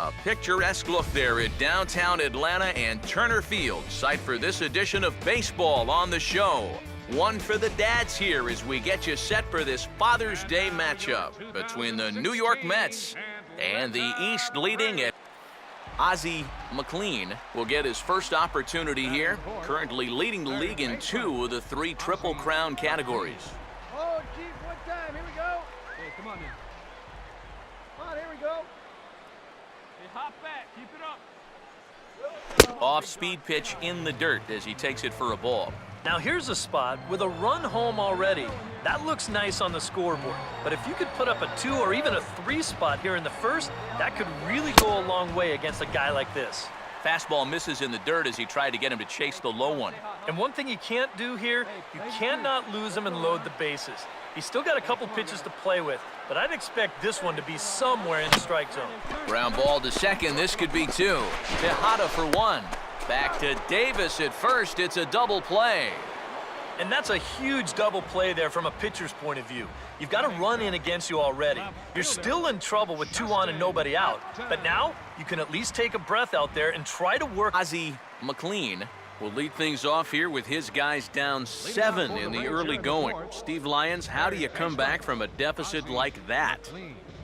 A picturesque look there at downtown Atlanta and Turner Field, site for this edition of Baseball on the Show. One for the dads here as we get you set for this Father's Day matchup between the New York Mets and the East leading at Ozzie McLean will get his first opportunity here, currently leading the league in 2 of the 3 Triple Crown categories. Oh, geez, one time. Here we go. Hey, come on, man. Come on, here we go. Hey, hop back. Keep it up. Off-speed pitch in the dirt as he takes it for a ball. Now here's a spot with a run home already. That looks nice on the scoreboard. But if you could put up a 2 or even a 3 spot here in the first, that could really go a long way against a guy like this. Fastball misses in the dirt as he tried to get him to chase the low one. And one thing you can't do here, you cannot lose him and load the bases. He's still got a couple pitches to play with, but I'd expect this one to be somewhere in the strike zone. Ground ball to second. This could be 2. Tejada for 1. Back to Davis at first. It's a double play. And that's a huge double play there from a pitcher's point of view. You've got a run in against you already. You're still in trouble with 2 on and nobody out. But now you can at least take a breath out there and try to work. Ozzie McLean will lead things off here with his guys down 7 in the early going. Steve Lyons, how do you come back from a deficit like that?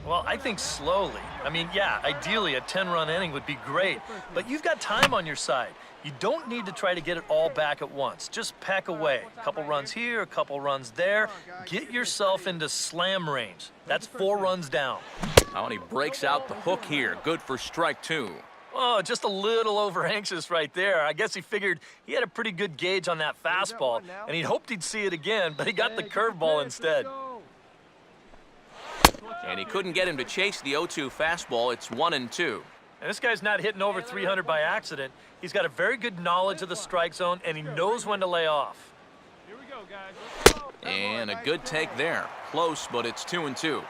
Well, I think slowly. I mean, yeah, ideally a 10-run inning would be great, but you've got time on your side. You don't need to try to get it all back at once. Just pack away. A couple runs here, a couple runs there. Get yourself into slam range. That's 4 runs down. Oh, and he breaks out the hook here. Good for strike 2. Oh, just a little over anxious right there. I guess he figured he had a pretty good gauge on that fastball, and he'd hoped he'd see it again, but he got the curveball instead. And he couldn't get him to chase the 0-2 fastball. It's 1-2. And this guy's not hitting over 300 by accident. He's got a very good knowledge of the strike zone, and he knows when to lay off. Here we go, guys. And a good take there. Close, but it's 2-2.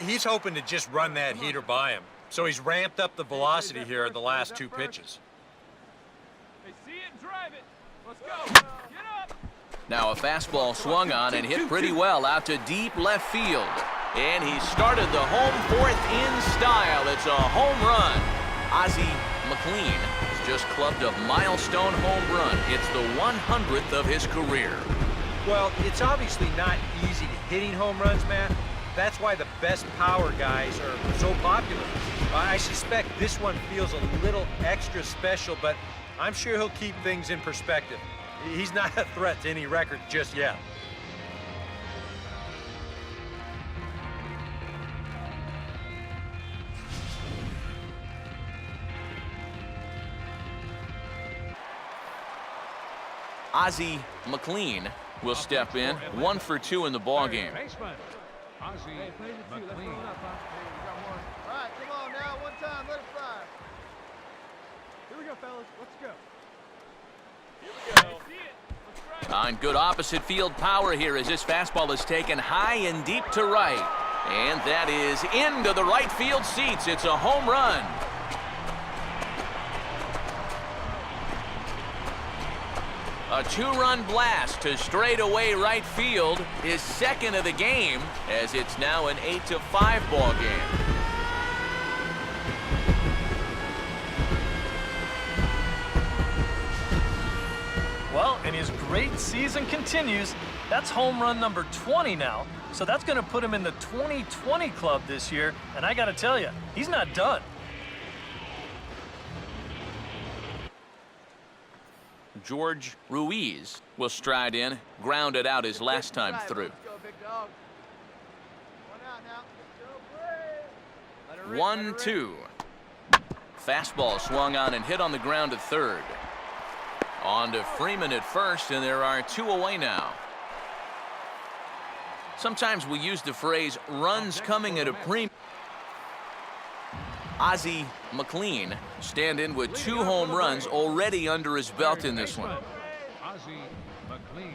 He's hoping to just run that heater by him. So he's ramped up the velocity here in the last 2 pitches. Hey, see it and drive it. Let's go. Get up. Now a fastball swung on and hit pretty well out to deep left field. And he started the home 4th in style. It's a home run. Ozzie McLean has just clubbed a milestone home run. It's the 100th of his career. Well, it's obviously not easy hitting home runs, Matt. That's why the best power guys are so popular. I suspect this one feels a little extra special, but I'm sure he'll keep things in perspective. He's not a threat to any record just yet. Ozzie McLean will step in, 1 for 2 in the ballgame. Ozzie McLean. All right, come on now. One time. Let it fly. Here we go, fellas. Let's go. Here we go. See it. Let's drive it. On good opposite field power here as this fastball is taken high and deep to right. And that is into the right field seats. It's a home run. A 2-run blast to straightaway right field, his 2nd of the game, as it's now an 8-5 ball game. Well, and his great season continues. That's home run number 20 now, so that's going to put him in the 2020 club this year, and I got to tell you, he's not done. George Ruiz will stride in, grounded out his last time through. Let's go, big dog. One out now. Let's go, Bray. 1-2. Fastball swung on and hit on the ground at third. On to Freeman at first, and there are 2 away now. Sometimes we use the phrase runs coming at a premium. Ozzie McLean stand in with 2 home runs already under his belt in this one. Ozzie McLean.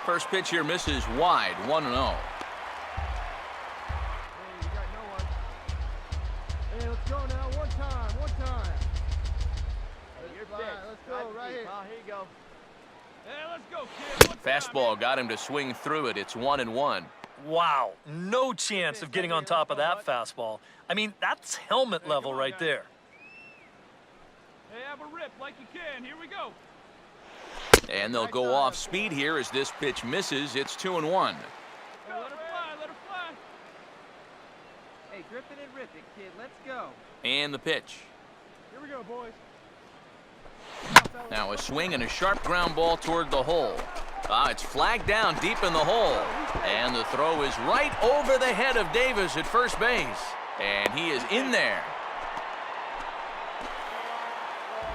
First pitch here misses wide, 1-0. Hey, you got no one. Hey, let's go now. One time. You're fine. Let's go right here. Here you go. Hey, let's go, kid. Fastball got him to swing through it. It's 1-1. Wow, no chance of getting on top of that fastball. I mean, that's helmet level right there. Hey, have a rip like you can. Here we go. And they'll go off speed here as this pitch misses. It's 2-1. Hey, let her fly, let her fly. Hey, grip it and rip it, kid. Let's go. And the pitch. Here we go, boys. Now a swing and a sharp ground ball toward the hole. It's flagged down deep in the hole. And the throw is right over the head of Davis at first base. And he is in there.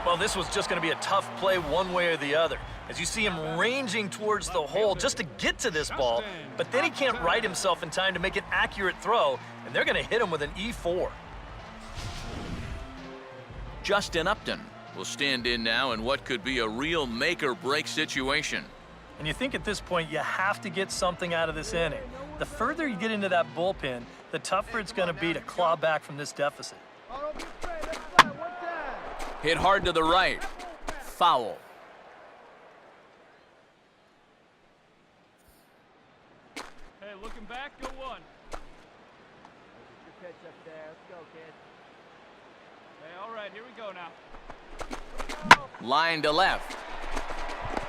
Well, this was just going to be a tough play one way or the other, as you see him ranging towards the hole just to get to this ball, but then he can't right himself in time to make an accurate throw, and they're going to hit him with an E4. Justin Upton will stand in now in what could be a real make-or-break situation. And you think at this point you have to get something out of this inning. The further you get into that bullpen, the tougher it's going to be to claw back from this deficit. Hit hard to the right. Foul. Hey, looking back, go one. Your pitch up there. Let's go, kid. Hey, all right, here we go now. Line to left.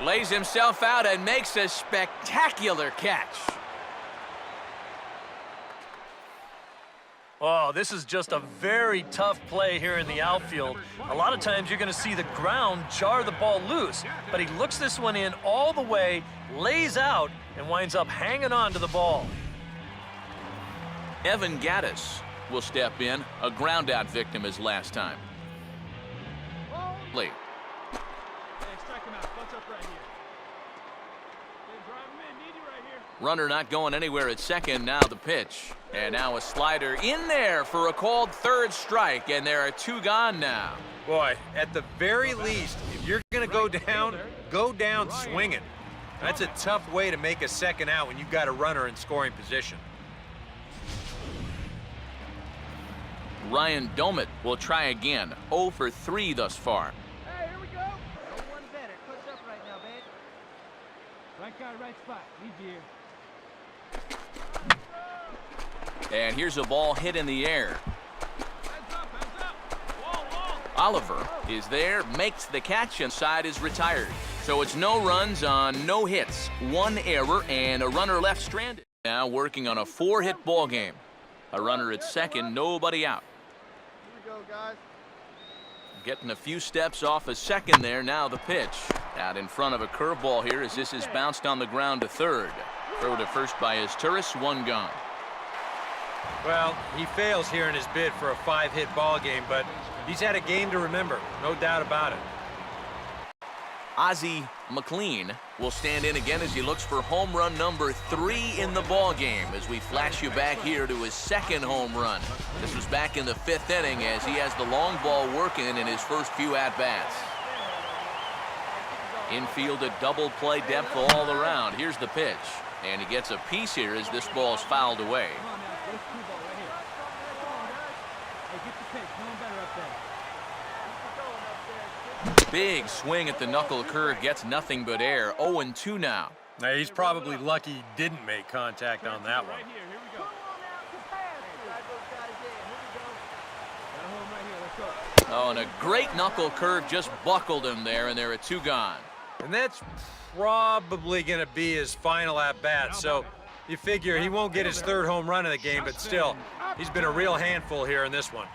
Lays himself out and makes a spectacular catch. Oh, this is just a very tough play here in the outfield. A lot of times you're going to see the ground jar the ball loose, but he looks this one in all the way, lays out, and winds up hanging on to the ball. Evan Gaddis will step in, a ground-out victim as last time. Lee. Hey, strike him out. Clutch up right here. Hey, drive him in. Need you right here. Runner not going anywhere at second. Now the pitch. And now a slider in there for a called third strike. And there are two gone now. Boy, at the very least, if you're going to go down swinging. That's a tough way to make a second out when you've got a runner in scoring position. Ryan Domit will try again. 0 for 3 thus far. Hey, here we go. No one better. Clutch up right now, man. Right guy, right spot. Need you. And here's a ball hit in the air. Heads up, heads up. Wall, wall. Oliver is there, makes the catch, and side is retired. So it's no runs on no hits, 1 error, and a runner left stranded. Now working on a 4-hit ball game. A runner at second, nobody out. Here we go, guys. Getting a few steps off a second there. Now the pitch. Out in front of a curveball here as this is bounced on the ground to third. Throw to first by Izturis, 1 gone. Well, he fails here in his bid for a 5-hit ball game, but he's had a game to remember, no doubt about it. Ozzie McLean will stand in again as he looks for home run number 3 in the ball game as we flash you back here to his second home run. This was back in the 5th inning as he has the long ball working in his first few at-bats. Infield a double play depth all around. Here's the pitch. And he gets a piece here as this ball's fouled away. Come on now. Get this cue ball right here. Come on, guys. Hey, get the pitch. No one better up there. Big swing at the knuckle curve, gets nothing but air. 0-2 now. Now, he's probably lucky he didn't make contact on that one. Right here, here we go. Oh, and a great knuckle curve just buckled him there, and there are 2 gone. And that's probably going to be his final at-bat, so you figure he won't get his 3rd home run of the game, but still, he's been a real handful here in this one.